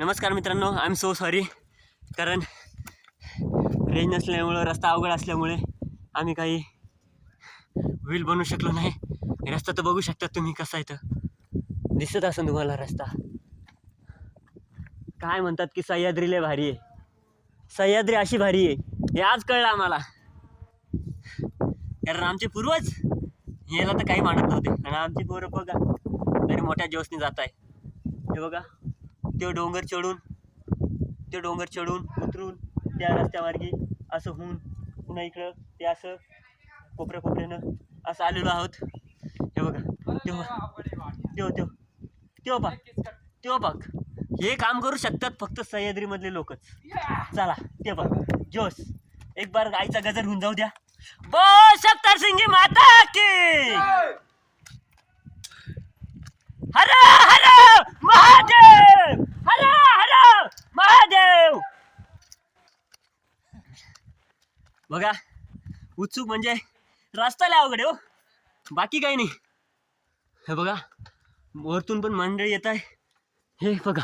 नमस्कार मित्रांनो, I am so sorry. कारण रेंज नसल्यामुळं, रस्ता अवघड असल्यामुळे आम्ही काही व्हील बनवू शकलो नाही. रस्ता तर बघू शकता तुम्ही कसा आहे, तर दिसत असेल तुम्हाला रस्ता. काय म्हणतात की सह्याद्री लय भारी आहे. सह्याद्री अशी भारी आहे हे आज कळलं आम्हाला. कारण आमचे पूर्वज याला तर काही मानत नव्हते आणि आमची पोरं बघा तरी मोठ्या जोशने जात आहे. हे बघा, ते डोंगर चढून उतरून त्या रस्त्यामार्गे असं होऊन पुन्हा इकडं ते असं कोपऱ्यानं असं आलेलो आहोत. हे बघा, त्यो बघ हे काम करू शकतात फक्त सह्याद्रीमधले लोकच. चला ते बघ जोश. एक बार गाईचा गजर होऊन जाऊ द्या. बोल सत्तर सिंगी माता की हर हर महादेव, हर हर महादेव. बघा, उत्सुक म्हणजे रस्ता लय अवघड आहे हो, बाकी काही नाही. हे बघा, वरतून पण मंडळी येत आहे. हे बघा,